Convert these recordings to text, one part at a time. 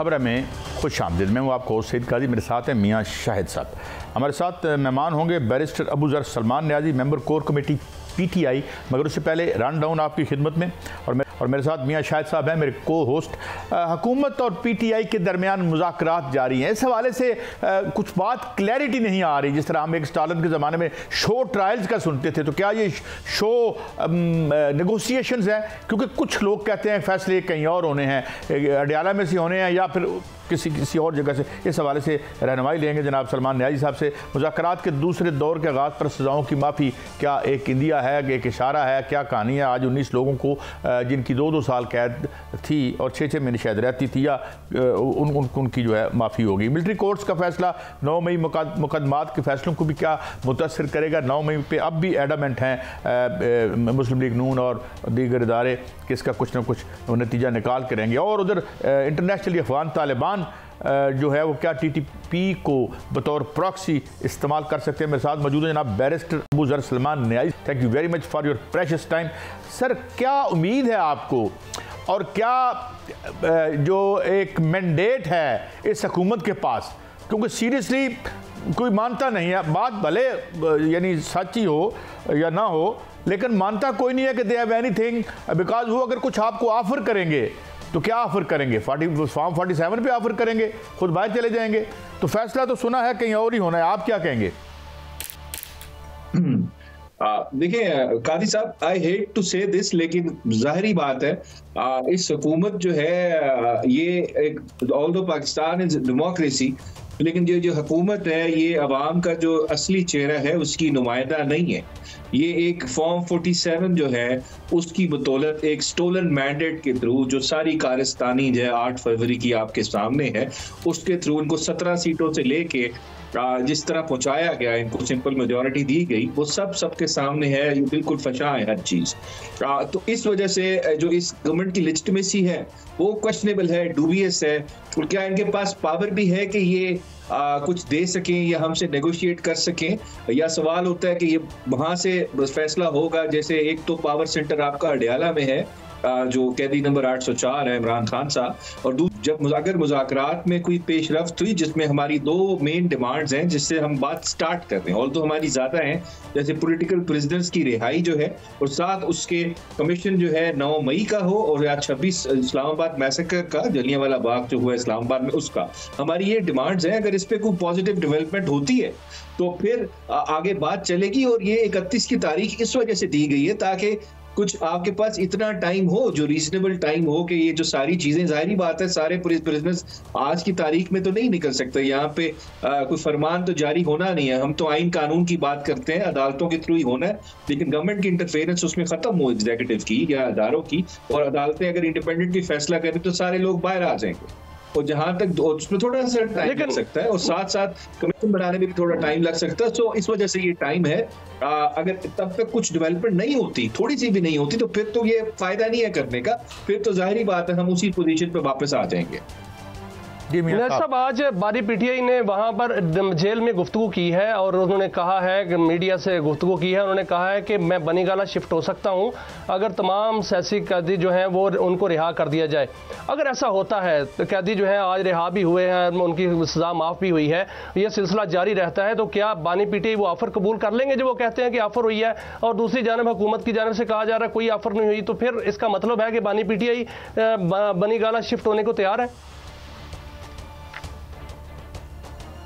खबर में खुश आमदीद। मैं हूँ आपको सईद काजी, मेरे साथ हैं मियाँ शाहिद साहब। हमारे साथ मेहमान होंगे barrister Abu Zar Salman Niazi, member core committee PTI। मगर उससे पहले रन डाउन आपकी खिदमत में, और मेरे साथ मियाँ शाहिद साहब हैं, मेरे को होस्ट। हुकूमत और PTI के दरमियान मुज़ाकरात जारी हैं। इस हवाले से कुछ बात क्लैरिटी नहीं आ रही। जिस तरह हम एक स्टालिन के ज़माने में शो ट्रायल्स का सुनते थे, तो क्या ये शो नेगोशिएशंस हैं? क्योंकि कुछ लोग कहते हैं फैसले कहीं और होने हैं, अडियाला में से होने हैं या फिर किसी और जगह से। इस हवाले से रहनुमाई लेंगे जनाब सलमान नियाज़ी साहब से। मुज़ाकरात के दूसरे दौर के आगाज़ पर सज़ाओं की माफ़ी क्या एक इंदिया है, एक इशारा है, क्या कहानी है? आज 19 लोगों को जिनकी 2-2 साल कैद थी और 6-6 महीने शायद रहती थी, या उनकी जो है माफ़ी होगी। मिलिट्री कोर्ट्स का फैसला 9 मई मुकदमात के फैसलों को भी क्या मुतासर करेगा? 9 मई पे अब भी एडमेंट हैं मुस्लिम लीग नून और दीगर इदारे कि इसका कुछ ना कुछ नतीजा निकाल के रहेंगे। और उधर इंटरनेशनली अफगान तालिबान जो है वो क्या TTP को बतौर प्रॉक्सी इस्तेमाल कर सकते हैं? मेरे साथ मौजूद है जनाब barrister Abu Zar Salman Niazi. Thank you very much for your precious time. Sir, क्या उम्मीद है आपको, और क्या जो एक मैंडेट है इस हुकूमत के पास? क्योंकि सीरियसली कोई मानता नहीं है, बात भले यानी सच्ची हो या ना हो, लेकिन मानता कोई नहीं है कि दे हैव एनीथिंग, बिकॉज वो अगर कुछ आपको ऑफर करेंगे तो क्या ऑफर करेंगे? फॉर्म 47 पे ऑफर करेंगे, खुद बाहर चले जाएंगे। तो फैसला तो सुना है कहीं और ही होना है, आप क्या कहेंगे? देखिए कादी साहब, आई हेट टू से दिस, लेकिन जाहिरी बात है इस हुकूमत जो है ये एक ऑल्दो पाकिस्तान इज डेमोक्रेसी, लेकिन जो हुकूमत है ये अवाम का जो असली चेहरा है उसकी नुमाइंदा नहीं है। ये एक फॉर्म 47 जो है उसकी बदौलत एक स्टोलन मैंडेट के थ्रू जो सारी कारस्तानी जो है 8 फरवरी की आपके सामने है, उसके थ्रू इनको 17 सीटों से लेके जिस तरह पहुंचाया गया, इनको सिंपल मेजॉरिटी दी गई, वो सबके सामने है। ये बिल्कुल फशा है हर चीज। तो इस वजह से जो इस गवर्नमेंट की लेजिटिमेसी है वो क्वेश्चनेबल है, डूबियस है। और क्या इनके पास पावर भी है कि ये कुछ दे सकें या हमसे नेगोशिएट कर सकें? या सवाल होता है कि ये वहां से फैसला होगा? जैसे एक तो पावर सेंटर आपका अडियाला में है जो कैदी नंबर 804 है इमरान खान साहब, और जब अगर मुज़ाकरात में कोई पेशरफ्त हुई जिसमें हमारी 2 मेन डिमांड्स हैं जिससे हम बात स्टार्ट कर रहे हैं, और तो हमारी ज़्यादा हैं, जैसे पॉलिटिकल प्रिजनर्स की रिहाई जो है, और साथ उसके कमीशन जो है 9 मई का हो, और या 26 इस्लामाबाद मैसेकर का, जलियांवाला बाग जो हुआ इस्लामाबाद में, उसका। हमारी ये डिमांड्स हैं। अगर इस पर कोई पॉजिटिव डेवलपमेंट होती है तो फिर आगे बात चलेगी। और ये 31 की तारीख इस वजह से दी गई है ताकि कुछ आपके पास इतना टाइम हो, जो रीजनेबल टाइम हो कि ये जो सारी चीजें, जाहिर बात है सारे प्रिजनर्स आज की तारीख में तो नहीं निकल सकते। यहाँ पे कोई फरमान तो जारी होना नहीं है। हम तो आइन कानून की बात करते हैं, अदालतों के थ्रू ही होना है, लेकिन गवर्नमेंट की इंटरफेरेंस उसमें खत्म हो एग्जीक्यूटिव की या अदारों की, और अदालतें अगर इंडिपेंडेंटली फैसला करें तो सारे लोग बाहर आ जाएंगे। और जहां तक उसमें थोड़ा सा टाइम लग सकता है, और साथ साथ कमीशन बनाने में भी थोड़ा टाइम लग सकता है। तो इस वजह से ये टाइम है। अगर तब तक कुछ डेवलपमेंट नहीं होती, थोड़ी सी भी नहीं होती, तो फिर तो ये फायदा नहीं है करने का। फिर तो जाहिर बात है हम उसी पोजीशन पे वापस आ जाएंगे। साहब, आज बानी PTI ने वहां पर जेल में गुफ्तगू की है और उन्होंने कहा है कि मीडिया से गुफ्तगू की है। उन्होंने कहा है कि मैं बनीगाला शिफ्ट हो सकता हूं अगर तमाम सियासी कैदी जो हैं वो उनको रिहा कर दिया जाए। अगर ऐसा होता है तो कैदी जो है आज रिहा भी हुए हैं, उनकी सजा माफ़ भी हुई है, यह सिलसिला जारी रहता है, तो क्या बानी PTI वो ऑफर कबूल कर लेंगे जो वो कहते हैं कि ऑफर हुई है, और दूसरी जानब हुकूमत की जानब से कहा जा रहा है कोई ऑफर नहीं हुई? तो फिर इसका मतलब है कि बानी PTI बनीगाला शिफ्ट होने को तैयार है?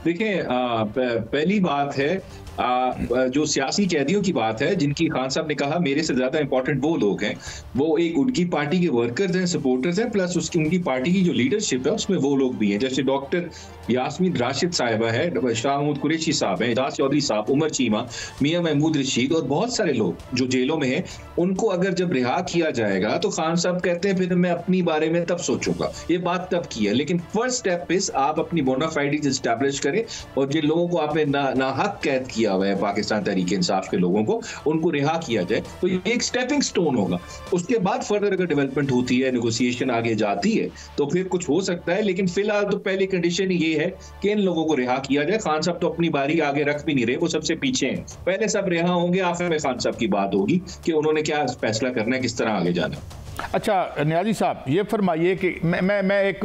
देखिए, पहली बात है जो सियासी कैदियों की बात है, जिनकी खान साहब ने कहा मेरे से ज्यादा इंपॉर्टेंट वो लोग हैं, वो एक उनकी पार्टी के वर्कर्स हैं, सपोर्टर्स हैं, प्लस उसकी उनकी पार्टी की जो लीडरशिप है उसमें वो लोग भी हैं। जैसे डॉक्टर यास्मीन राशिद साहिबा है, शाह महमूद कुरैशी साहब हैं, एजाज चौधरी साहब, उमर चीमा, मियां महमूद रशीद, और बहुत सारे लोग जो जेलों में हैं। उनको अगर जब रिहा किया जाएगा तो खान साहब कहते हैं फिर मैं अपनी बारे में तब सोचूंगा। ये बात तब की है, लेकिन फर्स्ट स्टेप इज आप अपनी बोनाफाइडीज एस्टैब्लिश करें, और जिन लोगों को आपने नाहक कैद किया हुआ है पाकिस्तान तहरीक इंसाफ के लोगों को, उनको रिहा किया जाए, तो ये एक स्टेपिंग स्टोन होगा। उसके बाद फर्दर अगर डेवलपमेंट होती है, नेगोशिएशन आगे जाती है, तो फिर कुछ हो सकता है। लेकिन फिलहाल तो पहली कंडीशन ये है कि इन लोगों को रिहा किया जाए। खान साहब तो अपनी बारी आगे रख भी नहीं रहे, वो सबसे पीछे हैं। पहले सब रिहा होंगे, आखिर में खान साहब की बात होगी कि उन्होंने क्या फैसला करना है, किस तरह आगे जाना है। अच्छा नियाजी साहब, ये फरमाइए कि मैं एक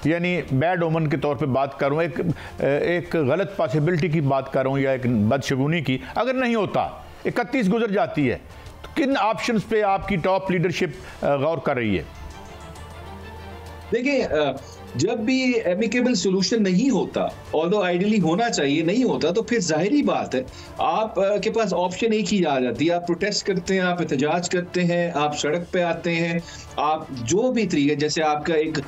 यानी बैड ओमन के तौर पे बात कर रहा हूँ, एक गलत पॉसिबिलिटी की बात कर रहा हूँ या एक बदशगुनी की, अगर नहीं होता 31 गुजर जाती है तो किन ऑप्शंस पे आपकी टॉप लीडरशिप गौर कर रही है? देखिए, जब भी एमिकेबल सोल्यूशन नहीं होता, ऑल्दो आइडियली होना चाहिए, नहीं होता, तो फिर जाहिरी बात है आप के पास ऑप्शन एक ही आ जाती है। आप प्रोटेस्ट करते हैं, आप एहतजाज करते हैं, आप सड़क पे आते हैं, आप जो भी तरीके, जैसे आपका एक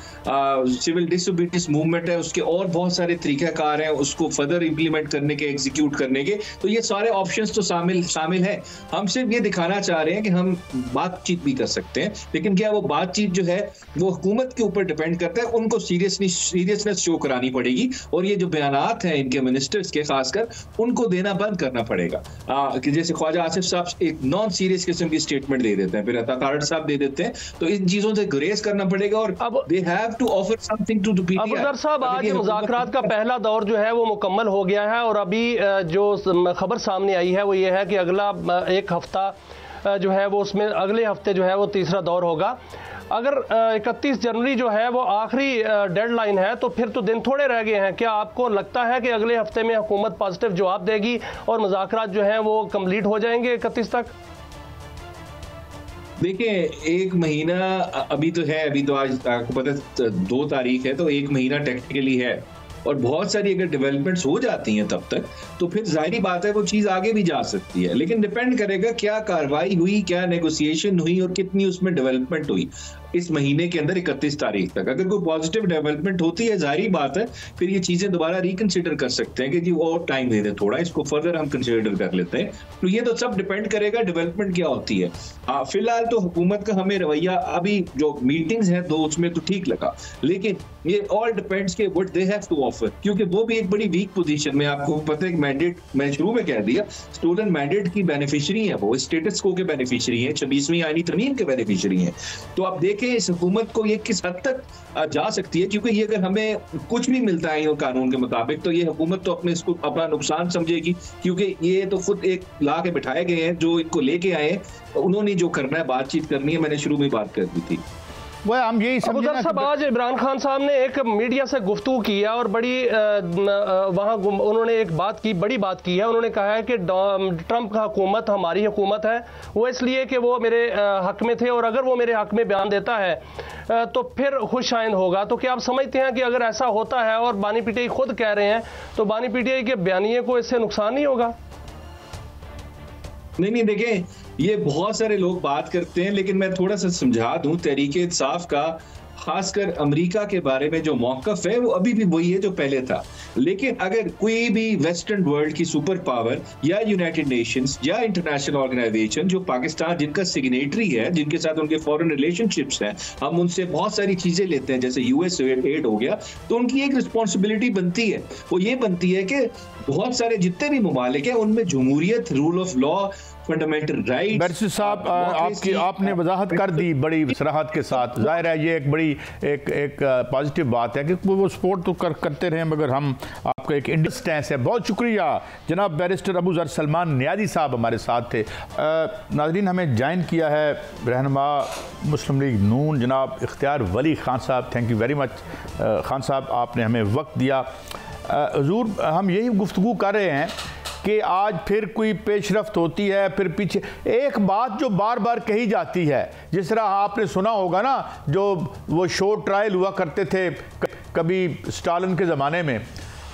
सिविल डिसोबीडियंस मूवमेंट है, उसके और बहुत सारे तरीक़ाकार हैं उसको फर्दर इंप्लीमेंट करने के, एग्जीक्यूट करने के, तो ये सारे ऑप्शंस तो शामिल है। हम सिर्फ ये दिखाना चाह रहे हैं कि हम बातचीत भी कर सकते हैं, लेकिन क्या वो बातचीत जो है वो हुकूमत के ऊपर डिपेंड करता है, उनको सीरियसनेस शो करानी पड़ेगी, और ये जो बयानात हैं इनके मिनिस्टर्स के खासकर, उनको देना बंद करना पड़ेगा। कि जैसे ख्वाजा आसिफ साहब एक नॉन सीरियस किस्म की स्टेटमेंट दे देते हैं, फिर अता कारड साहब दे देते हैं, तो इन चीजों से गुरेज करना पड़ेगा, और अब they have to offer something to the PTI. Abuzar साहब, आज मुज़ाकरात का पहला दौर जो है वो मुकम्मल हो गया है, और अभी जो खबर सामने आई है वो ये है कि अगला एक हफ्ता जो है वो, उसमें अगले हफ्ते जो है वो तीसरा दौर होगा। अगर 31 जनवरी जो है वो आखिरी डेडलाइन है, तो फिर तो दिन थोड़े रह गए हैं। क्या आपको लगता है कि अगले हफ्ते में हुकूमत पॉजिटिव जवाब देगी और मुज़ाकरात जो हैं वो कंप्लीट हो जाएंगे 31 तक? देखिए, एक महीना अभी तो है, अभी तो आज आपको पता 2 तारीख है, तो एक महीना टेक्निकली है, और बहुत सारी अगर डेवलपमेंट्स हो जाती हैं तब तक, तो फिर जाहिर बात है वो चीज़ आगे भी जा सकती है, लेकिन डिपेंड करेगा क्या कार्रवाई हुई, क्या नेगोशिएशन हुई और कितनी उसमें डेवलपमेंट हुई इस महीने के अंदर 31 तारीख तक। अगर कोई पॉजिटिव डेवलपमेंट होती है, जाहिर बात है फिर ये चीज़ें दोबारा रिकंसिडर कर सकते हैं कि जी और टाइम दे दें थोड़ा, इसको फर्दर हम कंसिडर कर लेते हैं। तो ये तो सब डिपेंड करेगा डेवलपमेंट क्या होती है। फिलहाल तो हुकूमत का हमें रवैया, अभी जो मीटिंग्स हैं 2 उसमें तो ठीक लगा, लेकिन ये ऑल डिपेंड्स के what they have to offer, क्योंकि वो भी एक बड़ी वीक पोजीशन में, आपको पता है मैंडेट, मैं शुरू में कह दिया, स्टोलन मैंडेट की बेनिफिशियरी है, वो स्टेटस को के बेनिफिशियरी है, 26वीं आईनी तरमीम के बेनिफिशियरी हैं। तो आप देखें इस हुकूमत को ये किस हद तक जा सकती है, क्योंकि ये अगर हमें कुछ भी मिलता है कानून के मुताबिक, तो ये हुकूमत तो अपने इसको अपना नुकसान समझेगी, क्योंकि ये तो खुद एक ला के बिठाए गए हैं, जो इनको लेके आए हैं, उन्होंने जो करना है, बातचीत करनी है, मैंने शुरू में बात कर दी थी। वह हम यही समझना साहब, आज इमरान खान साहब ने एक मीडिया से गुफ्तगू किया और बड़ी वहाँ उन्होंने एक बात की, बड़ी बात की है। उन्होंने कहा है कि ट्रंप का हुकूमत हमारी हुकूमत है, वो इसलिए कि वो मेरे हक में थे, और अगर वो मेरे हक में बयान देता है तो फिर खुश आइंद होगा। तो क्या आप समझते हैं कि अगर ऐसा होता है, और बानी पीटीआई खुद कह रहे हैं, तो बानी पीटीआई के बयानिए को इससे नुकसान नहीं होगा? नहीं, देखें, ये बहुत सारे लोग बात करते हैं, लेकिन मैं थोड़ा सा समझा दूं, तहरीक इंसाफ का खासकर अमेरिका के बारे में जो मौक़िफ़ है वो अभी भी वही है जो पहले था। लेकिन अगर कोई भी वेस्टर्न वर्ल्ड की सुपर पावर या यूनाइटेड नेशंस या इंटरनेशनल ऑर्गेनाइजेशन जो पाकिस्तान जिनका सिग्नेटरी है, जिनके साथ उनके फॉरेन रिलेशनशिप्स हैं, हम उनसे बहुत सारी चीज़ें लेते हैं, जैसे यूएस एड हो गया, तो उनकी एक रिस्पॉन्सिबिलिटी बनती है, वो ये बनती है कि बहुत सारे जितने भी ममालिक हैं उनमें जमहूरियत, rule of law, fundamental right. Barrister साहब, आपने वजाहत कर दी बड़ी सराहत के साथ। जाहिर है ये एक बड़ी एक पॉजिटिव बात है कि वो सपोर्ट तो करते रहे, मगर हम आपका एक इंडियन स्टैंस है। बहुत शुक्रिया जनाब बैरिस्टर अबू ज़र सलमान नियाज़ी साहब हमारे साथ थे। नाज़रीन, हमें ज्वाइन किया है रहनुमा मुस्लिम लीग नून जनाब इख्तियार वली खान साहब। Thank you very much Khan साहब, आपने हमें वक्त दिया। हुज़ूर, हम यही गुफ्तगू कर रहे हैं कि आज फिर कोई पेशरफ्त होती है, फिर पीछे एक बात जो बार बार कही जाती है, जिस तरह आपने सुना होगा ना, जो वो शो ट्रायल हुआ करते थे कभी स्टालिन के ज़माने में,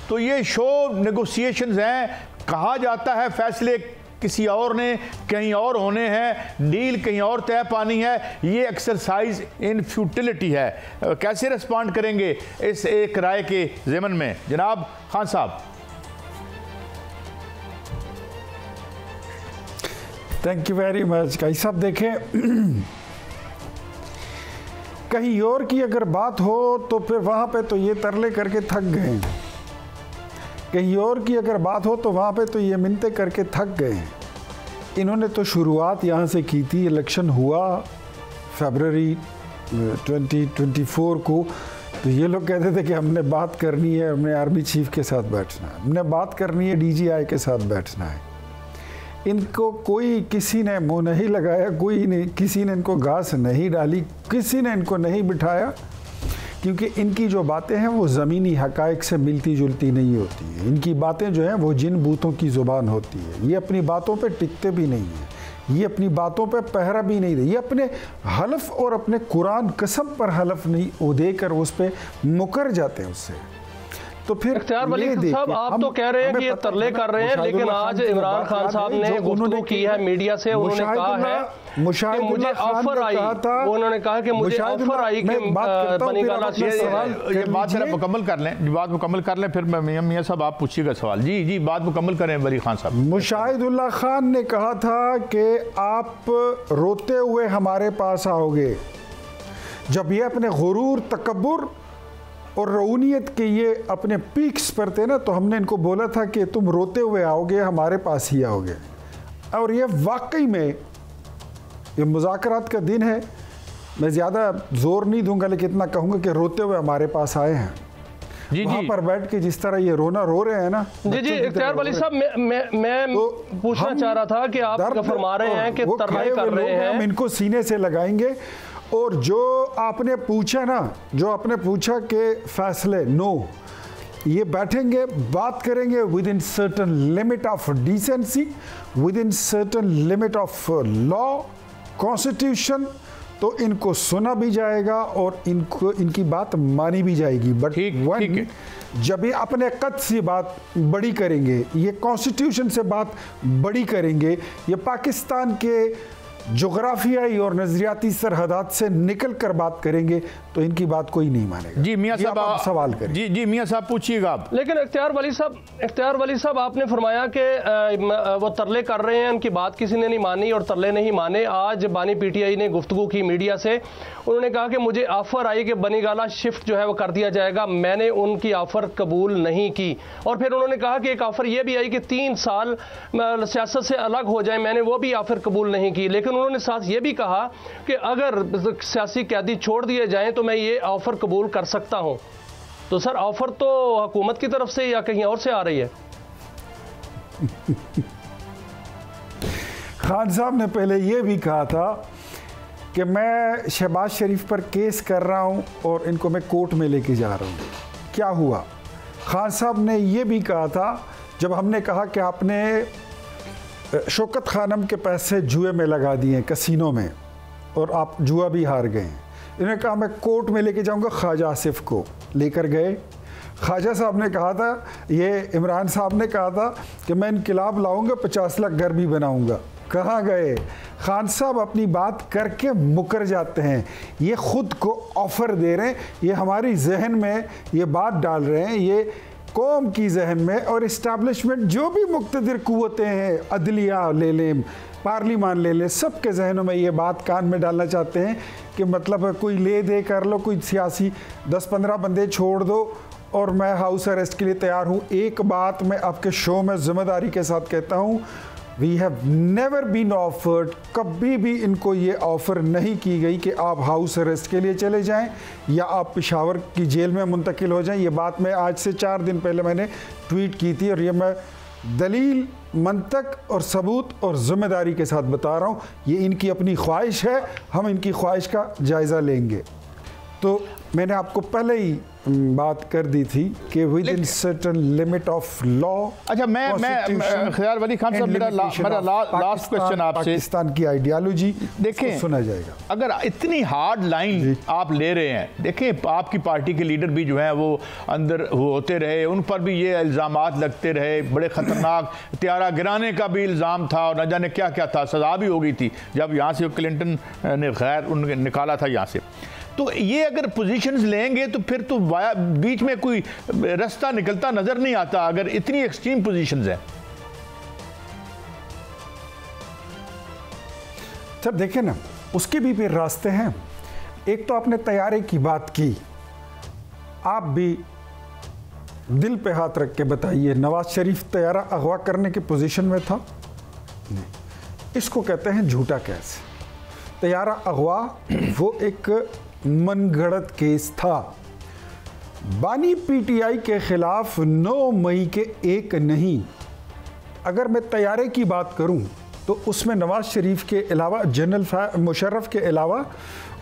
तो ये शो नेगोशिएशंस हैं, कहा जाता है फैसले किसी और ने कहीं और होने हैं, डील कहीं और तय पानी है, ये एक्सरसाइज इन फ्यूटिलिटी है। कैसे रिस्पॉन्ड करेंगे इस एक राय के ज़मन में जनाब खान साहब? Thank you very much. कई साहब देखें, कहीं और की अगर बात हो तो फिर वहाँ पे तो ये तरले करके थक गए, कहीं और की अगर बात हो तो वहाँ पे तो ये मिन्नतें करके थक गए। इन्होंने तो शुरुआत यहाँ से की थी, इलेक्शन हुआ फरवरी 2024 को, तो ये लोग कहते थे कि हमने बात करनी है, हमने आर्मी चीफ के साथ बैठना है, हमने बात करनी है, DGI के साथ बैठना है। इनको कोई किसी ने मुंह नहीं लगाया, कोई नहीं, किसी ने इनको घास नहीं डाली, किसी ने इनको नहीं बिठाया, क्योंकि इनकी जो बातें हैं वो ज़मीनी हक़ाइक़ से मिलती जुलती नहीं होती हैं। इनकी बातें जो हैं वो जिन बूतों की ज़ुबान होती है। ये अपनी बातों पे टिकते भी नहीं हैं, ये अपनी बातों पे पहरा भी नहीं दे, ये अपने हलफ और अपने कुरान कसम पर हलफ नहीं देकर उस पर मुकर जाते हैं उससे। तो फिर इख्तियार वली साहब, आप तो कह रहे हैं कि ये तरले कर रहे हैं, लेकिन आज इमरान खान साहब ने गुफ्तगू की है मीडिया से, उन्होंने कहा है कि मुझे ऑफर आई, उन्होंने कहा कि मुझे ऑफर आई कि बनीगाला। ये बात जरा मुकम्मल कर लें, बात मुकम्मल कर लें, फिर मियां साहब आप पूछिएगा सवाल। जी जी, बात मुकम्मल करें वली खान साहब। मुशाहिदुल्लाह खान ने कहा था कि आप रोते हुए हमारे पास आओगे, जब ये अपने गुरूर, तकब्बुर और रऊनियत के ये अपने पीक्स पर थे ना, तो हमने इनको बोला था कि तुम रोते हुए आओगे, हमारे पास ही आओगे। और ये वाकई में ये मुज़ाकरात का दिन है। मैं ज़्यादा जोर नहीं दूंगा, लेकिन इतना कहूँगा कि रोते हुए हमारे पास आए हैं। जी वहाँ पर बैठ के जिस तरह ये रोना रो रहे हैं ना। जी जी, इख्तियार वली साहब, मैं पूछना चाह रहा था कि आप फरमा रहे हैं कि तरले कर रहे हैं, हम इनको सीने से लगाएंगे। और जो आपने पूछा ना, जो आपने पूछा कि फैसले, नो, ये बैठेंगे, बात करेंगे with in certain limit of decency, with in certain limit of law, constitution, तो इनको सुना भी जाएगा और इनको इनकी बात मानी भी जाएगी। बट वन जब ये अपने कद से बात बड़ी करेंगे, ये कॉन्स्टिट्यूशन से बात बड़ी करेंगे, ये पाकिस्तान के जोग्राफियाई और नजरियाती सरहदात से निकल कर बात करेंगे, तो इनकी बात कोई नहीं मानेगा। जी मियां साहब, आप सवाल करें। जी जी मियां साहब पूछिएगा आप। लेकिन इख्तियार वली साहब आपने फरमाया कि वो तरले कर रहे हैं, उनकी बात किसी ने नहीं मानी और तरले नहीं माने। आज बानी पीटीआई ने गुफ्तगू की मीडिया से, उन्होंने कहा कि मुझे ऑफर आई कि बनीगाला शिफ्ट जो है वो कर दिया जाएगा, मैंने उनकी ऑफर कबूल नहीं की। और फिर उन्होंने कहा कि एक ऑफर ये भी आई कि 3 साल सियासत से अलग हो जाए, मैंने वो भी ऑफर कबूल नहीं की। लेकिन उन्होंने साथ ये भी कहा कि अगर सियासी कैदी छोड़ दिए जाएं तो मैं ये ऑफर कबूल कर सकता हूं। तो सर, ऑफर तो हुकूमत की तरफ से या कहीं और से आ रही है? खान साहब ने पहले ये भी कहा था कि मैं शहबाज शरीफ पर केस कर रहा हूं और इनको मैं कोर्ट में लेके जा रहा हूं। क्या हुआ? खान साहब ने ये भी कहा था, जब हमने कहा कि आपने शौकत खानम के पैसे जुए में लगा दिए कसीनो में और आप जुआ भी हार गए, इन्होंने कहा मैं कोर्ट में लेके जाऊंगा। ख्वाजा आसिफ को लेकर गए। ख्वाजा साहब ने कहा था, ये इमरान साहब ने कहा था कि मैं इनकलाब लाऊंगा, 50 लाख घर भी बनाऊंगा। कहाँ गए? खान साहब अपनी बात करके मुकर जाते हैं। ये खुद को ऑफर दे रहे हैं, ये हमारी जहन में ये बात डाल रहे हैं, ये कौम की जहन में और इस्टेब्लिशमेंट जो भी मुक़्तदिर कुव्वतें हैं, अदलिया ले लें, पार्लिमान ले लें, सबके जहनों में ये बात कान में डालना चाहते हैं कि मतलब कोई ले दे कर लो, कोई सियासी 10-15 बंदे छोड़ दो और मैं हाउस अरेस्ट के लिए तैयार हूँ। एक बात मैं आपके शो में ज़िम्मेदारी के साथ कहता हूँ, we have never been offered, कभी भी इनको ये ऑफ़र नहीं की गई कि आप हाउस अरेस्ट के लिए चले जाएं या आप पेशावर की जेल में मुंतकिल हो जाएं। ये बात मैं आज से 4 दिन पहले मैंने ट्वीट की थी और ये मैं दलील, मंतक और सबूत और ज़िम्मेदारी के साथ बता रहा हूँ। ये इनकी अपनी ख्वाहिश है, हम इनकी ख्वाहिश का जायज़ा लेंगे। तो मैंने आपको पहले ही बात कर दी थी कि with in certain limit of law. अच्छा, मैं खैर वली खान साहब, मेरा लास्ट क्वेश्चन आपसे, पाकिस्तान की आइडियोलॉजी देखें, सुना जाएगा। अगर इतनी हार्ड लाइन आप ले रहे हैं, देखें आपकी पार्टी के लीडर भी जो हैं वो अंदर होते रहे, उन पर भी ये इल्ज़ामात लगते रहे, बड़े ख़तरनाक त्यारा गिराने का भी इल्ज़ाम था और न जाने क्या क्या था, सज़ा भी हो गई थी जब यहाँ से क्लिंटन ने खैर उन निकाला था यहाँ से। तो ये अगर पोजीशंस लेंगे तो फिर तो बीच में कोई रास्ता निकलता नजर नहीं आता अगर इतनी एक्सट्रीम पोजीशंस हैं। सर देखें ना, उसके भी फिर रास्ते हैं। एक तो आपने तैयारी की बात की, आप भी दिल पे हाथ रख के बताइए, नवाज शरीफ तैयारा अगवा करने की पोजीशन में था? नहीं, इसको कहते हैं झूठा केस। तैयारा अगवा वो एक मनगढ़ंत केस था। बानी पीटीआई के खिलाफ 9 मई के 1 नहीं अगर मैं तैयारे की बात करूं तो उसमें नवाज शरीफ के अलावा, जनरल मुशर्रफ के अलावा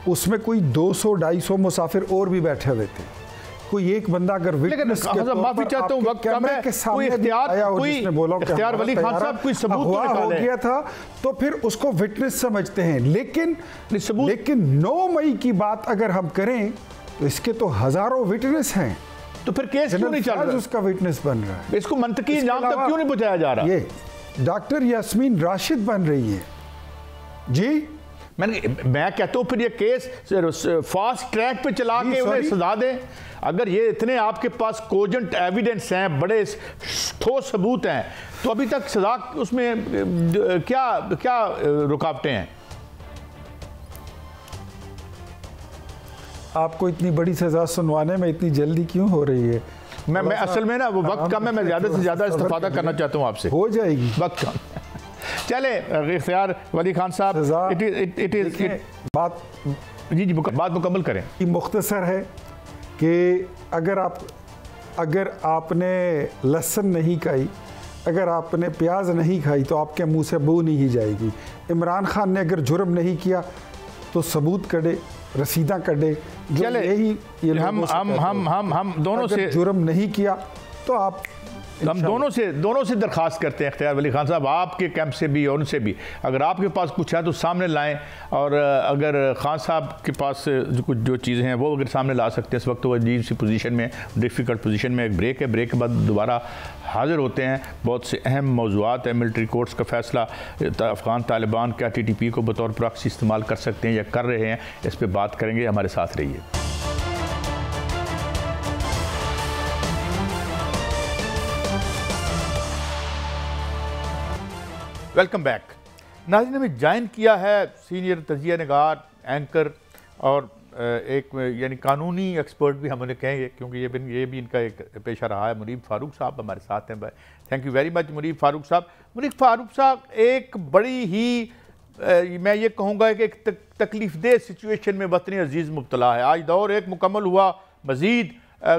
उसमें कोई 200-250 मुसाफिर और भी बैठे हुए थे। कोई एक बंदा अगर विटनेस के तौर माफी पर चाहता हूं, वक्त कम है, के सामने कोई आया और जिसने बोला कि इख्तियार वली खान साहब कोई सबूत तो हो गया था, तो फिर उसको विटनेस समझते हैं। लेकिन 9 मई की बात अगर हम करें तो इसके तो हजारों विटनेस हैं, तो फिर केस क्यों नहीं चल रहा? उसका विटनेस बन रहा है, इसको मंतकी इंजाम तक क्यों नहीं पहुंचाया जा रहा? ये डॉक्टर यास्मीन राशिद बन रही है जी। मैं कहता हूँ फिर ये केस फास्ट ट्रैक पे चला के उन्हें सजा दें। अगर ये इतने आपके पास कोजेंट एविडेंस हैं, बड़े ठोस सबूत हैं, तो अभी तक सजा उसमें क्या क्या रुकावटें हैं? आपको इतनी बड़ी सजा सुनवाने में इतनी जल्दी क्यों हो रही है? मैं असल में ना वो वक्त कम है, मैं ज़्यादा से ज़्यादा इस्तेफादा करना चाहता हूँ आपसे। हो जाएगी, वक्त कम। चले इख्तियार वली खान साहब, बात बात मुकम्मल करें। मुख्तसर है कि अगर आपने लहसुन नहीं खाई, अगर आपने प्याज नहीं खाई तो आपके मुंह से बू नहीं जाएगी। इमरान खान ने अगर जुर्म नहीं किया तो सबूत कढ़े, रसीदा कढ़े। चले यही हम दोनों से जुर्म नहीं किया तो आप, हम दोनों से दरख्वास्त करते हैं इख्तियार वली खान साहब, आपके कैंप से भी और उनसे भी, अगर आपके पास कुछ है तो सामने लाएं, और अगर खान साहब के पास जो चीज़ें हैं वो अगर सामने ला सकते हैं। इस वक्त वो अजीब सी पोजीशन में, डिफ़िकल्ट पोजीशन में। एक ब्रेक है, ब्रेक के बाद दोबारा हाजिर होते हैं। बहुत से अहम मौज़ूआत है। मिलिट्री कोर्ट्स का फैसला, अफ़गान तालिबान क्या TTP को बतौर प्रॉक्सी इस्तेमाल कर सकते हैं या कर रहे हैं, इस पर बात करेंगे। हमारे साथ रहिए। Welcome back. नाज़रीन, ने ज्वाइन किया है सीनियर तजिया निगार, एंकर और एक यानी कानूनी एक्सपर्ट भी हम उन्हें कहेंगे, क्योंकि ये भी इनका एक पेशा रहा है। मुनीब फारूक साहब हमारे साथ हैं। Thank you very much Munib Farooq साहब। मुनीब फारूक साहब, एक बड़ी ही मैं ये कहूँगा कि एक तकलीफ़देह सिचुएशन में वतनी अजीज़ मुब्तला है। आज दौर एक मुकम्मल हुआ मज़ीद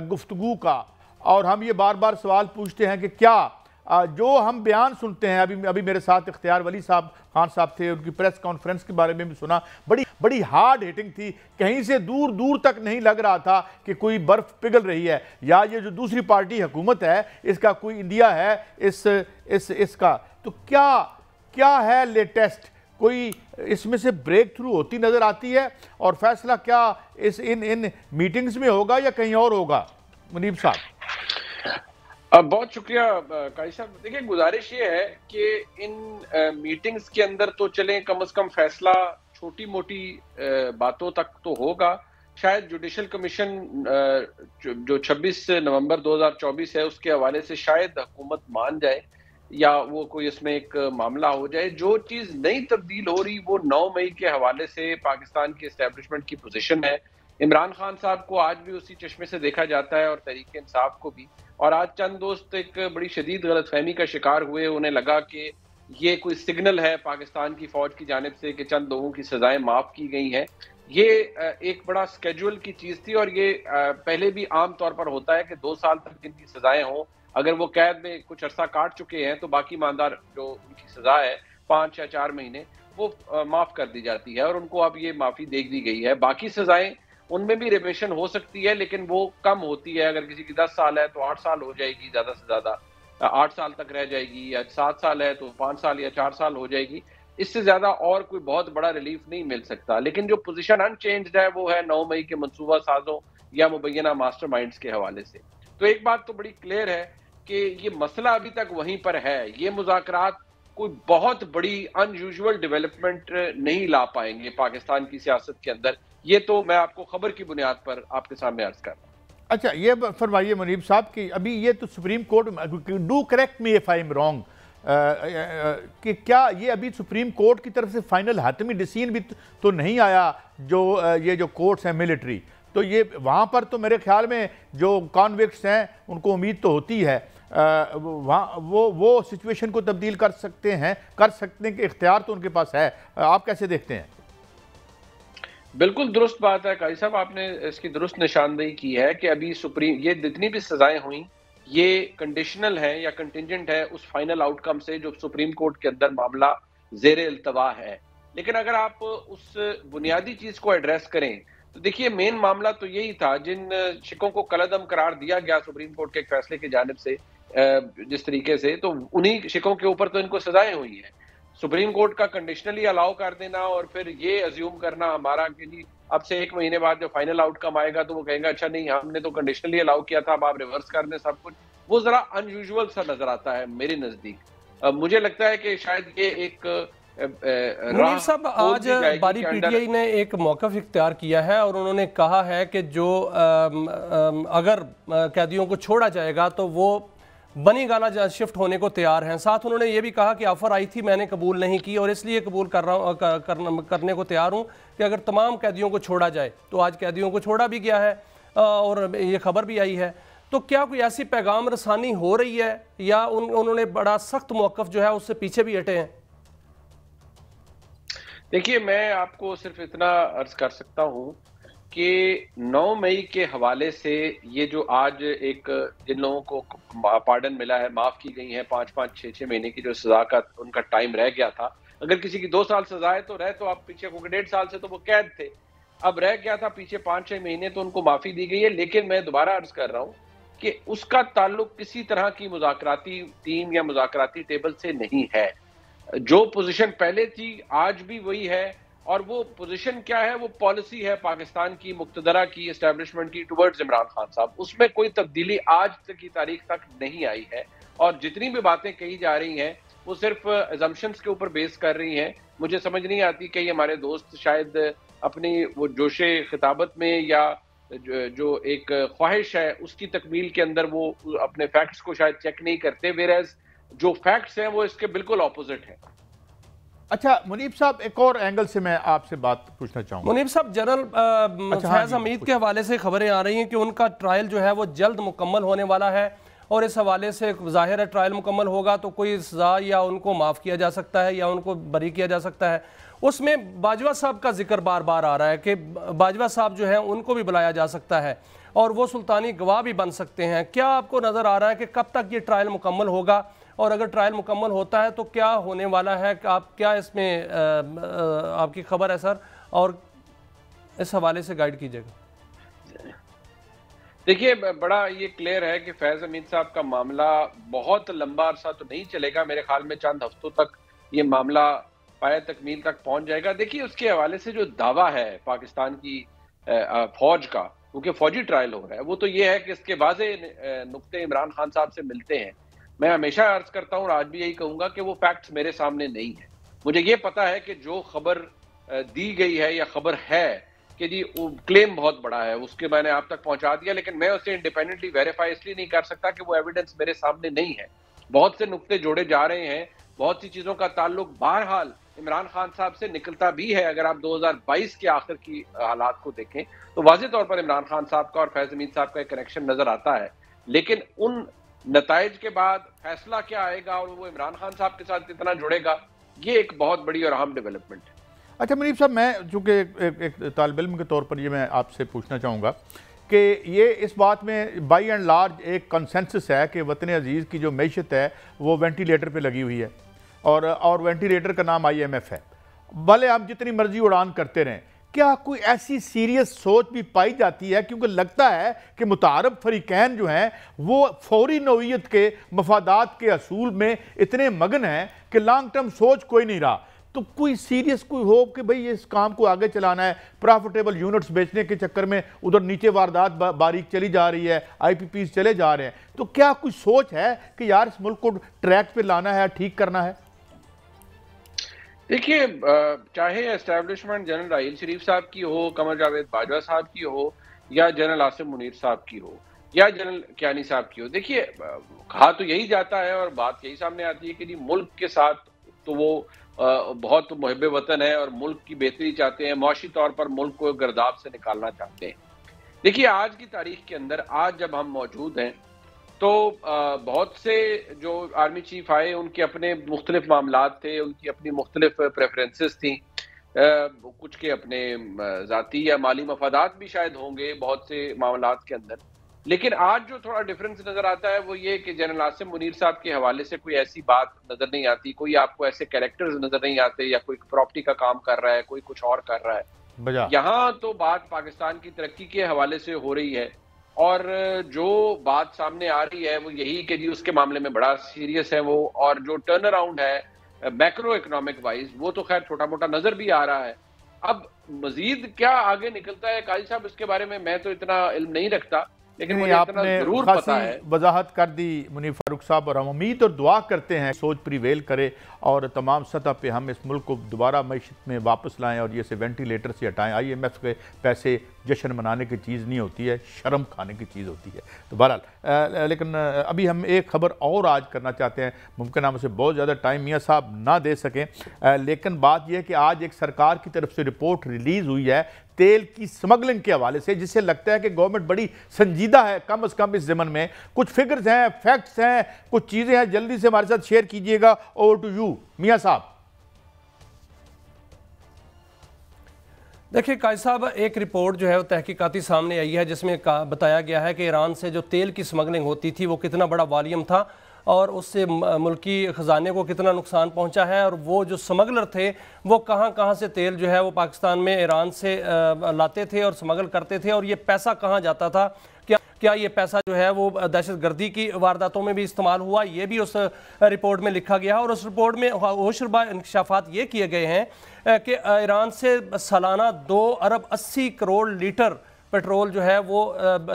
गुफ्तगू का, और हम ये बार बार सवाल पूछते हैं कि क्या जो हम बयान सुनते हैं, अभी मेरे साथ इख्तियार वली साहब खान साहब थे, उनकी प्रेस कॉन्फ्रेंस के बारे में भी सुना, बड़ी हार्ड हिटिंग थी। कहीं से दूर दूर तक नहीं लग रहा था कि कोई बर्फ़ पिघल रही है, या ये जो दूसरी पार्टी हुकूमत है इसका कोई इंडिया है इसका। तो क्या है लेटेस्ट? कोई इसमें से ब्रेक थ्रू होती नज़र आती है, और फैसला क्या इन मीटिंग्स में होगा या कहीं और होगा? मुनीब साहब। बहुत शुक्रिया काजी साहब। देखिए, गुजारिश ये है कि इन मीटिंग्स के अंदर तो चलें, कम से कम फैसला छोटी मोटी बातों तक तो होगा। शायद जुडिशल कमीशन जो 26 नवंबर 2024 है उसके हवाले से शायद हुकूमत मान जाए, या वो कोई इसमें एक मामला हो जाए। जो चीज़ नई तब्दील हो रही वो 9 मई के हवाले से पाकिस्तान की एस्टेब्लिशमेंट की पोजीशन है। इमरान खान साहब को आज भी उसी चश्मे से देखा जाता है, और तहरीक इंसाफ को भी। और आज चंद दोस्त एक बड़ी शदीद गलतफहमी का शिकार हुए। उन्हें लगा कि ये कोई सिग्नल है पाकिस्तान की फौज की जानिब से कि चंद लोगों की सजाएं माफ की गई हैं। ये एक बड़ा स्केड्यूल की चीज़ थी, और ये पहले भी आम तौर पर होता है कि 2 साल तक जिनकी सजाएं हों, अगर वो कैद में कुछ अरसा काट चुके हैं तो बाकी ईमानदार जो उनकी सजा है 5 या 4 महीने, वो माफ़ कर दी जाती है, और उनको अब ये माफ़ी दे दी गई है। बाकी सजाएं उनमें भी रिमिशन हो सकती है, लेकिन वो कम होती है। अगर किसी की 10 साल है तो 8 साल हो जाएगी, ज़्यादा से ज़्यादा 8 साल तक रह जाएगी, या 7 साल है तो 5 साल या 4 साल हो जाएगी। इससे ज़्यादा और कोई बहुत बड़ा रिलीफ नहीं मिल सकता। लेकिन जो पोजीशन अनचेंज्ड है वो है 9 मई के मनसूबा साजों या मुबैना मास्टरमाइंड्स के हवाले से। तो एक बात तो बड़ी क्लियर है कि ये मसला अभी तक वहीं पर है। ये मुज़ाकरात कोई बहुत बड़ी अनयूजुअल डेवलपमेंट नहीं ला पाएंगे पाकिस्तान की सियासत के अंदर। ये तो मैं आपको खबर की बुनियाद पर आपके सामने अर्ज कर रहा हूँ। अच्छा, ये फरमाइए मुनीब साहब कि अभी ये तो supreme court, do correct me if I am wrong, कि क्या ये अभी सुप्रीम कोर्ट की तरफ से फाइनल हातमी डिसीजन भी तो नहीं आया? ये जो कोर्ट्स हैं मिलिट्री, तो ये वहाँ पर तो मेरे ख्याल में जो कॉन्विक्ट्स हैं उनको उम्मीद तो होती है वहाँ वो सिचुएशन को तब्दील कर सकते हैं कि इख्तियार तो उनके पास है। आप कैसे देखते हैं? बिल्कुल दुरुस्त बात है काजी साहब, आपने इसकी दुरुस्त निशानदेही की है कि अभी सुप्रीम, ये जितनी भी सजाएं हुई ये कंडीशनल है या कंटिंजेंट है उस फाइनल आउटकम से जो सुप्रीम कोर्ट के अंदर मामला ज़ेरे इल्तवा है। लेकिन अगर आप उस बुनियादी चीज को एड्रेस करें तो देखिए मेन मामला तो यही था, जिन शिकों को कलअदम करार दिया गया सुप्रीम कोर्ट के एक फैसले की जानिब से जिस तरीके से, तो उन्हीं शिकों के ऊपर तो इनको सजाएं हुई हैं। सुप्रीम कोर्ट का कंडीशनली अलाउ कर देना और फिर ये अज्यूम करना हमारा कि जी अब से 1 महीने बाद जो फाइनल आउटकम आएगा तो वो कहेंगे अच्छा नहीं हमने तो कंडीशनली अलाउ किया था, अब आप रिवर्स कर दें सब कुछ, वो जरा अनयूजुअल सा नजर आता है मेरे नजदीक। मुझे लगता है कि शायद ये एक मुनीर साहब, आज बारी पीटीआई ने एक मौक़िफ़ इख्तियार किया है और उन्होंने कहा है कि जो अगर कैदियों को छोड़ा जाएगा तो वो बनी गाला शिफ्ट होने को तैयार हैं। साथ उन्होंने ये भी कहा कि ऑफ़र आई थी मैंने कबूल नहीं की और इसलिए कबूल कर रहा हूँ करने को तैयार हूँ कि अगर तमाम कैदियों को छोड़ा जाए। तो आज कैदियों को छोड़ा भी गया है और ये खबर भी आई है। तो क्या कोई ऐसी पैगाम रसानी हो रही है या उन्होंने बड़ा सख्त मौक़िफ़ जो है उससे पीछे भी हटे हैं? देखिए मैं आपको सिर्फ इतना अर्ज कर सकता हूं कि 9 मई के हवाले से ये जो आज एक जिन लोगों को पार्डन मिला है, माफ की गई है 5-5, 6-6 महीने की जो सजा का उनका टाइम रह गया था, अगर किसी की 2 साल सजा है तो रह तो आप पीछे 1.5 साल से तो वो कैद थे, अब रह गया था पीछे 5-6 महीने तो उनको माफी दी गई है। लेकिन मैं दोबारा अर्ज कर रहा हूँ कि उसका ताल्लुक किसी तरह की मुज़ाकराती टीम या मुज़ाकराती टेबल से नहीं है। जो पोजीशन पहले थी आज भी वही है और वो पोजीशन क्या है, वो पॉलिसी है पाकिस्तान की मुक्तदरा की एस्टैब्लिशमेंट की टुवर्ड्स इमरान खान साहब, उसमें कोई तब्दीली आज तक की तारीख तक नहीं आई है। और जितनी भी बातें कही जा रही हैं वो सिर्फ अजम्पशंस के ऊपर बेस कर रही हैं। मुझे समझ नहीं आती कि हमारे दोस्त शायद अपनी वो जोशे खिताबत में या जो एक ख्वाहिश है उसकी तकमील के अंदर वो अपने फैक्ट्स को शायद चेक नहीं करते, वेरएज जो फैक्ट्स हैं वो इसके बिल्कुल ऑपोजिट हैं। अच्छा मुनीब साहब, एक और एंगल से मैं आपसे बात पूछना चाहूंगा। मुनीब साहब, जनरल फैज हमीद के हवाले से खबरें आ रही हैं कि उनका ट्रायल जो है वो जल्द मुकम्मल होने वाला है और इस हवाले से ज़ाहिर है ट्रायल मुकम्मल होगा तो कोई सज़ा या उनको माफ़ किया जा सकता है या उनको बरी किया जा सकता है। उसमें बाजवा साहब का जिक्र बार बार आ रहा है कि बाजवा साहब जो है उनको भी बुलाया जा सकता है और वो सुल्तानी गवाह भी बन सकते हैं। क्या आपको नज़र आ रहा है कि कब तक ये ट्रायल मुकम्मल होगा और अगर ट्रायल मुकम्मल होता है तो क्या होने वाला है? आप क्या इसमें आपकी खबर है सर, और इस हवाले से गाइड कीजिएगा। देखिए बड़ा ये क्लियर है कि फैज हमीद साहब का मामला बहुत लंबा अरसा तो नहीं चलेगा, मेरे ख्याल में चंद हफ्तों तक ये मामला पाया तकमील तक पहुंच जाएगा। देखिए उसके हवाले से जो दावा है पाकिस्तान की फौज का, क्योंकि फौजी ट्रायल हो रहा है, वो तो ये है कि इसके वाज़े नुक्ते इमरान खान साहब से मिलते हैं। मैं हमेशा अर्ज करता हूँ, आज भी यही कहूंगा कि वो फैक्ट्स मेरे सामने नहीं है। मुझे ये पता है कि जो खबर दी गई है या खबर है कि जी वो क्लेम बहुत बड़ा है, उसके मैंने आप तक पहुंचा दिया, लेकिन मैं उसे इंडिपेंडेंटली वेरीफाई इसलिए नहीं कर सकता कि वो एविडेंस मेरे सामने नहीं है। बहुत से नुक्ते जोड़े जा रहे हैं, बहुत सी चीजों का ताल्लुक बहरहाल इमरान खान साहब से निकलता भी है। अगर आप 2022 के आखिर की हालात को देखें तो वाज़े तौर पर इमरान खान साहब का और फैज हमीद साहब का एक कनेक्शन नजर आता है, लेकिन उन नताइज के बाद फैसला क्या आएगा और वो इमरान खान साहब के साथ कितना जुड़ेगा, ये एक बहुत बड़ी और अहम डेवलपमेंट है। अच्छा मुनीब साहब, मैं चूँकि एक तालिब इल्म के तौर पर ये मैं आपसे पूछना चाहूँगा कि ये इस बात में बाई एंड लार्ज एक कंसेंसस है कि वतन अजीज़ की जो मैशत है वो वेंटिलेटर पे लगी हुई है और वेंटिलेटर का नाम IMF है। भले हम जितनी मर्जी उड़ान करते रहें, क्या कोई ऐसी सीरियस सोच भी पाई जाती है? क्योंकि लगता है कि मुतारब फरीकैन जो हैं वो फौरी नौइयत के मफादात के असूल में इतने मगन हैं कि लॉन्ग टर्म सोच कोई नहीं रहा। तो कोई सीरियस कोई होप कि भाई इस काम को आगे चलाना है, प्रॉफिटेबल यूनिट्स बेचने के चक्कर में उधर नीचे वारदात बारीक चली जा रही है, IPPs चले जा रहे हैं, तो क्या कोई सोच है कि यार इस मुल्क को ट्रैक पे लाना है, ठीक करना है? देखिए चाहे एस्टैब्लिशमेंट जनरल राहील शरीफ साहब की हो, कमर जावेद बाजवा साहब की हो, या जनरल आसिम मुनीर साहब की हो, या जनरल कियानी साहब की हो, देखिए कहा तो यही जाता है और बात यही सामने आती है कि जी मुल्क के साथ तो वो बहुत मुहिब वतन है और मुल्क की बेहतरी चाहते हैं, मुआशी तौर पर मुल्क को गर्दाब से निकालना चाहते हैं। देखिए आज की तारीख के अंदर आज जब हम मौजूद हैं तो बहुत से जो आर्मी चीफ आए उनके अपने मुख्तलिफ मामलात थे, उनकी अपनी मुख्तलिफ प्रेफरेंसेस थी, कुछ के अपने ज़ाती या माली मफादात भी शायद होंगे बहुत से मामलात के अंदर। लेकिन आज जो थोड़ा डिफरेंस नजर आता है वो ये कि जनरल आसिम मुनीर साहब के हवाले से कोई ऐसी बात नजर नहीं आती, कोई आपको ऐसे कैरेक्टर्स नजर नहीं आते, या कोई प्रॉपर्टी का काम कर रहा है, कोई कुछ और कर रहा है। यहाँ तो बात पाकिस्तान की तरक्की के हवाले से हो रही है, और जो बात सामने आ रही है वो यही कि जी उसके मामले में बड़ा सीरियस है वो, और जो टर्न अराउंड है मैक्रो इकोनॉमिक वाइज वो तो खैर छोटा मोटा नजर भी आ रहा है। अब मजीद क्या आगे निकलता है काजी साहब, इसके बारे में मैं तो इतना इल्म नहीं रखता, लेकिन मुझे इतना जरूर पता है। वजाहत कर दी मुनीर फारूक साहब, और हम उम्मीद और दुआ करते हैं सोच प्रिवेल करे और तमाम सतह पे हम इस मुल्क को दोबारा मईशत में वापस लाएं और ये से वेंटिलेटर से हटाएं। IMF के पैसे जश्न मनाने की चीज़ नहीं होती है, शर्म खाने की चीज़ होती है। तो बहरहाल लेकिन अभी हम एक खबर और आज करना चाहते हैं, मुमकिन हम उसे बहुत ज़्यादा टाइम मियाँ साहब ना दे सकें, लेकिन बात यह है कि आज एक सरकार की तरफ से रिपोर्ट रिलीज़ हुई है तेल की स्मगलिंग के हवाले से, जिससे लगता है कि गवर्नमेंट बड़ी संजीदा है कम से कम इस ज़मन में। कुछ फिगर्स हैं, फैक्ट्स हैं, कुछ चीज़ें हैं, जल्दी से हमारे साथ शेयर कीजिएगा। ओवर टू यू मियाँ साहब। देखिए काजी साहब, एक रिपोर्ट जो है वो तहकीकाती सामने आई है जिसमें बताया गया है कि ईरान से जो तेल की स्मगलिंग होती थी वो कितना बड़ा वॉल्यूम था और उससे मुल्की ख़जाने को कितना नुकसान पहुंचा है, और वो जो स्मगलर थे वो कहां कहां से तेल जो है वो पाकिस्तान में ईरान से लाते थे और स्मगल करते थे, और ये पैसा कहां जाता था, क्या ये पैसा जो है वो दहशतगर्दी की वारदातों में भी इस्तेमाल हुआ, ये भी उस रिपोर्ट में लिखा गया। और उस रिपोर्ट में होशरुबा इंकशाफात ये किए गए हैं कि ईरान से सालाना 2 अरब 80 करोड़ लीटर पेट्रोल जो है वो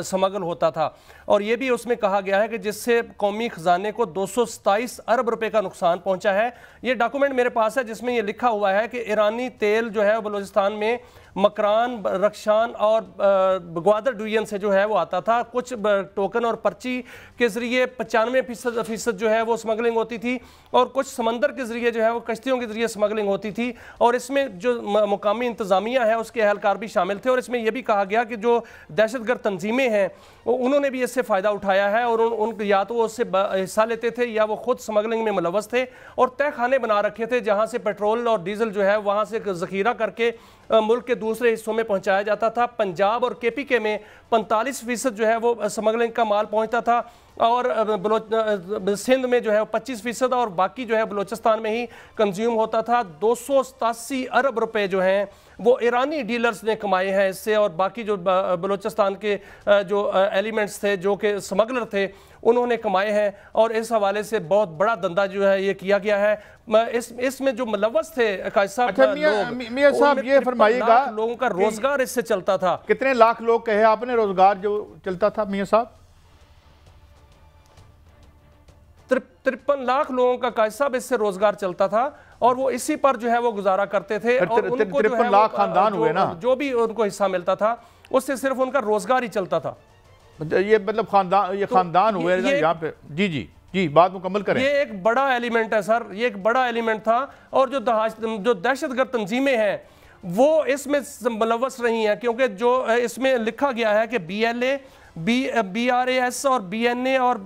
स्मगल होता था, और ये भी उसमें कहा गया है कि जिससे कौमी खजाने को 227 अरब रुपए का नुकसान पहुंचा है। ये डॉक्यूमेंट मेरे पास है जिसमें ये लिखा हुआ है कि ईरानी तेल जो है बलूचिस्तान में मकरान, रक्षान और ग्वादर डिवीजन से जो है वो आता था। कुछ टोकन और पर्ची के ज़रिए 95% जो है वो स्मगलिंग होती थी, और कुछ समंदर के ज़रिए जो है वो कश्तियों के ज़रिए स्मगलिंग होती थी, और इसमें जो मुकामी इंतज़ामिया है उसके अहलकार भी शामिल थे। और इसमें यह भी कहा गया कि जो दहशतगर्द तंजीमें हैं उन्होंने भी इससे फ़ायदा उठाया है, और उन या तो वो उससे हिस्सा लेते थे या वो खुद स्मगलिंग में मुलव्वस थे, और तय खाने बना रखे थे जहाँ से पेट्रोल और डीजल जो है वहाँ से ज़ख़ीरा करके मुल्क के दूसरे हिस्सों में पहुंचाया जाता था। पंजाब और KPK में 45% जो है वो स्मगलिंग का माल पहुंचता था, और सिंध में जो है 25%, और बाकी जो है बलूचिस्तान में ही कंज्यूम होता था। 287 अरब रुपए जो हैं वो ईरानी डीलर्स ने कमाए हैं इससे, और बाकी जो बलूचिस्तान के जो एलिमेंट्स थे जो कि स्मगलर थे उन्होंने कमाए हैं, और इस हवाले से बहुत बड़ा धंधा जो है ये किया गया है। इसमें जो मुलव्वस थे मियां साहब ये फरमाइएगा, लोगों का रोजगार इससे चलता था। कितने लाख लोग कहे आपने रोजगार जो चलता था मियां साहब? 53 लाख लोगों का काजी साहब इससे रोजगार चलता था, और वो इसी पर जो है वो गुजारा करते थे। और उनको 53 लाख खानदान हुए ना, जो भी उनको हिस्सा मिलता था उससे सिर्फ उनका रोजगार ही चलता था। ये मतलब खानदान, ये खानदान हुए यहाँ पे। जी जी जी, बात मुकम्मल करें। ये एक बड़ा एलिमेंट है सर, ये एक बड़ा एलिमेंट था, और जो दहशतगर्द तंजीमें हैं वो इसमें मुलव्वस रही हैं, क्योंकि जो इसमें लिखा गया है कि BLA, BRAS और BNA और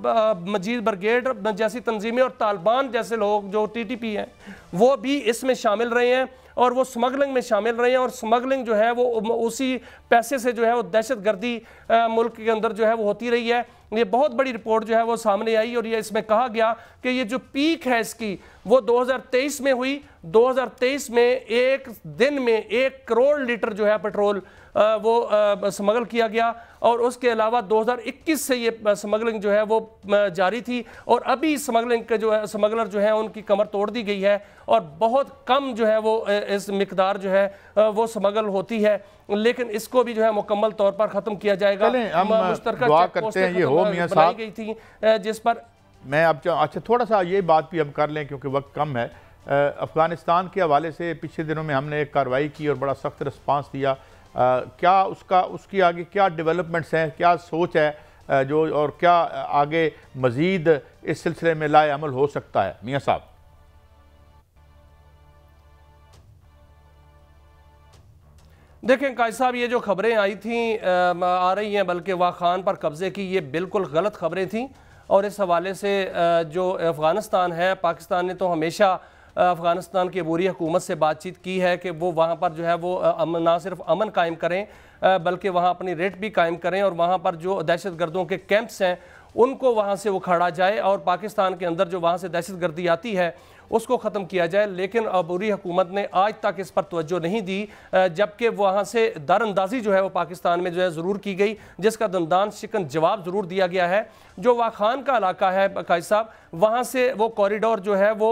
मजीद ब्रिगेड जैसी तंजीमें और तालिबान जैसे लोग जो TTP हैं वो भी इसमें शामिल रहे हैं, और वो स्मगलिंग में शामिल रहे हैं, और स्मगलिंग जो है वो उसी पैसे से जो है वो दहशतगर्दी मुल्क के अंदर जो है वो होती रही है। ये बहुत बड़ी रिपोर्ट जो है वो सामने आई, और ये इसमें कहा गया कि ये जो पीक है इसकी वो 2023 में हुई। 2023 में एक दिन में 1 करोड़ लीटर जो है पेट्रोल वो स्मगल किया गया, और उसके अलावा 2021 से ये स्मगलिंग जो है वो जारी थी, और अभी स्मगलिंग के जो है स्मगलर जो है उनकी कमर तोड़ दी गई है, और बहुत कम जो है वो इस मिकदार जो है वो स्मगल होती है, लेकिन इसको भी जो है मुकम्मल तौर पर ख़त्म किया जाएगा। दुआ करते हैं ये हो मियां साहब गई थी जिस पर मैं अब अच्छा थोड़ा सा ये बात भी अब कर लें क्योंकि वक्त कम है। अफ़गानिस्तान के हवाले से पिछले दिनों में हमने एक कार्रवाई की और बड़ा सख्त रिस्पांस दिया। क्या उसकी आगे क्या डेवलपमेंट्स हैं, क्या सोच है जो, और क्या आगे मज़ीद इस सिलसिले में लाए अमल हो सकता है मियां साहब? देखें काजी साहब, ये जो खबरें आई थी आ रही हैं बल्कि वाह खान पर कब्ज़े की, ये बिल्कुल गलत खबरें थीं, और इस हवाले से जो अफ़गानिस्तान है, पाकिस्तान ने तो हमेशा अफ़गानिस्तान की अबूरी हुकूमत से बातचीत की है कि वो वहाँ पर जो है वो ना सिर्फ अमन कायम करें बल्कि वहाँ अपनी रेट भी कायम करें और वहाँ पर जो दहशतगर्दों के कैंप्स हैं उनको वहाँ से उखाड़ा जाए और पाकिस्तान के अंदर जो वहाँ से दहशतगर्दी आती है उसको ख़त्म किया जाए। लेकिन अबूरी हुकूमत ने आज तक इस पर तवज्जो नहीं दी, जबकि वहाँ से दरअंदाजी जो है वो पाकिस्तान में जो है ज़रूर की गई, जिसका दंदान शिकन जवाब ज़रूर दिया गया है। जो वाखान का इलाका है काजी साहब, वहाँ से वो कॉरिडोर जो है वो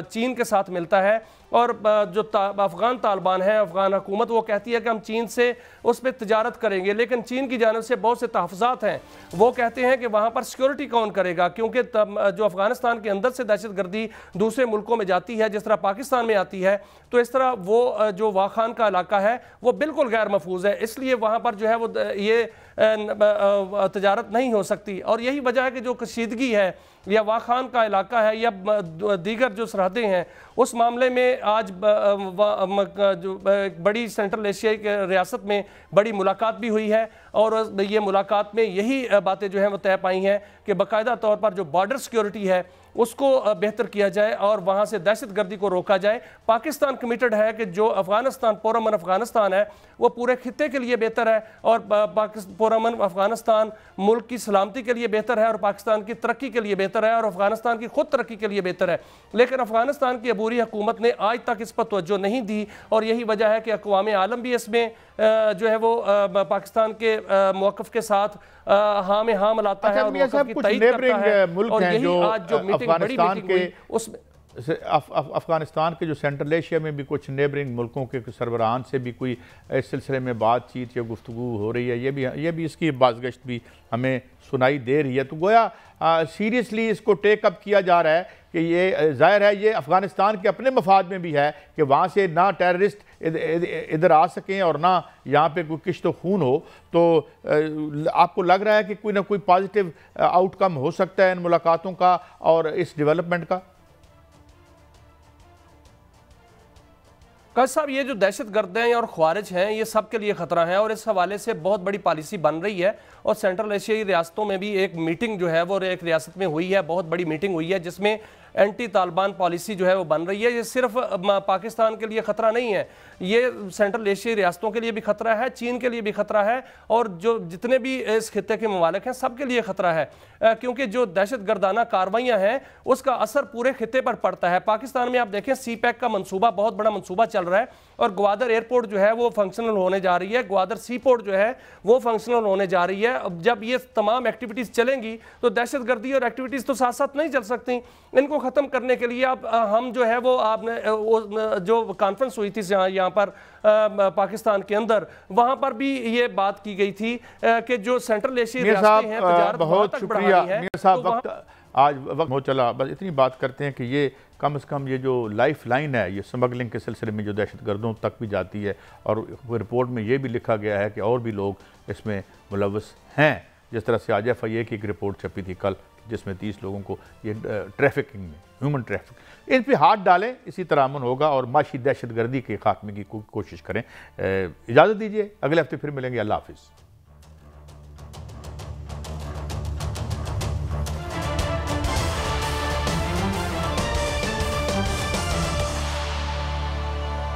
चीन के साथ मिलता है और जो अफ़गान तालिबान है, अफ़गान हुकूमत वो कहती है कि हम चीन से उस पर तजारत करेंगे, लेकिन चीन की जानिब से बहुत से तहफ़्फ़ुज़ात हैं। वो कहते हैं कि वहाँ पर सिक्योरिटी कौन करेगा, क्योंकि जो अफ़गानिस्तान के अंदर से दहशतगर्दी दूसरे मुल्कों में जाती है जिस तरह पाकिस्तान में आती है, तो इस तरह वो जो वाखान का इलाका है वो बिल्कुल गैर महफूज है। इसलिए वहाँ पर जो है वो ये तजारत नहीं हो सकती और यही वजह है कि जो कशीदगी है या वाखान का इलाका है या दीगर जो सरहदें हैं उस मामले में आज जो एक बड़ी सेंट्रल एशियाई रियासत में बड़ी मुलाकात भी हुई है और ये मुलाकात में यही बातें जो हैं वो तय पाई हैं कि बाकायदा तौर पर जो बॉर्डर सिक्योरिटी है उसको बेहतर किया जाए और वहाँ से दहशतगर्दी को रोका जाए। पाकिस्तान कमिटेड है कि जो अफ़गानिस्तान पुरअमन अफ़गानिस्तान है वो पूरे खित्ते के लिए बेहतर है और पुरअमन अफ़गानिस्तान मुल्क की सलामती के लिए बेहतर है और पाकिस्तान की तरक्की के लिए बेहतर है और अफ़गानिस्तान की खुद तरक्की के लिए बेहतर है। लेकिन अफ़गानिस्तान की अबूरी हुकूमत ने आज तक इस पर तवज्जो नहीं दी और यही वजह है कि अक़वाम आलम भी इसमें जो है वो पाकिस्तान के मौक़िफ़ के साथ हाँ में हाँ मिलाता है और मौक़िफ़ की तईद करता है। और यही आज जो मीटिंग बड़ी मीटिंग हुई उसमें अफ़गानिस्तान के जो सेंट्रल एशिया में भी कुछ नेबरिंग मुल्कों के सरबराहान से भी कोई इस सिलसिले में बातचीत या गुफ्तगू हो रही है, ये भी इसकी बाज़गश्त भी हमें सुनाई दे रही है। तो गोया सीरियसली इसको टेकअप किया जा रहा है कि ये ज़ाहिर है ये अफ़गानिस्तान के अपने मफाद में भी है कि वहाँ से ना टेररिस्ट इधर आ सकें और ना यहाँ पे कोई किश्त खून हो। तो आपको लग रहा है कि कोई ना कोई पॉजिटिव आउटकम हो सकता है इन मुलाकातों का और इस डेवलपमेंट का? काजी साहब, ये जो दहशतगर्द हैं और ख्वारिज हैं ये सब के लिए ख़तरा है और इस हवाले से बहुत बड़ी पॉलिसी बन रही है और सेंट्रल एशियाई रियासतों में भी एक मीटिंग जो है वो एक रियासत में हुई है, बहुत बड़ी मीटिंग हुई है जिसमें एंटी तालिबान पॉलिसी जो है वो बन रही है। ये सिर्फ पाकिस्तान के लिए ख़तरा नहीं है, ये सेंट्रल एशियाई रियासतों के लिए भी ख़तरा है, चीन के लिए भी ख़तरा है और जो जितने भी इस खित्ते के ममालिक हैं सब के लिए ख़तरा है, क्योंकि जो दहशतगर्दाना कार्रवाइयाँ हैं उसका असर पूरे खित्ते पर पड़ता है। पाकिस्तान में आप देखें CPEC का मनसूबा, बहुत बड़ा मनसूबा चल रहा है और ग्वादर एयरपोर्ट जो है वो फंक्शनल होने जा रही है, ग्वादर सी पोर्ट जो है वो फंक्शनल होने जा रही है। अब जब ये तमाम एक्टिविटीज़ चलेंगी तो दहशतगर्दी और एक्टिविटीज़ तो साथ साथ नहीं चल सकती। इनको ख़त्म करने के लिए अब हम जो है वो आपने जो कॉन्फ्रेंस हुई थी यहाँ पर पाकिस्तान के अंदर, वहाँ पर भी ये बात की गई थी कि जो सेंट्रल एशियाई रियासतें हैं तजारत बहुत शुक्रिया मियां साहब, आज वक्त हो चला, बस इतनी बात करते हैं कि ये कम से कम ये जो लाइफ लाइन है ये स्मगलिंग के सिलसिले में जो दहशतगर्दों तक भी जाती है और रिपोर्ट में ये भी लिखा गया है कि और भी लोग इसमें मुलव्वस हैं। जिस तरह से आज FIA की एक रिपोर्ट छपी थी कल जिसमें 30 लोगों को ये ट्रैफिकिंग में, ह्यूमन ट्रैफिक, इन पे हाथ डालें, इसी तरह अमन होगा और माशी दहशतगर्दी के खात्मे की कोशिश करें। इजाज़त दीजिए, अगले हफ्ते फिर मिलेंगे। अल्लाह हाफिज़।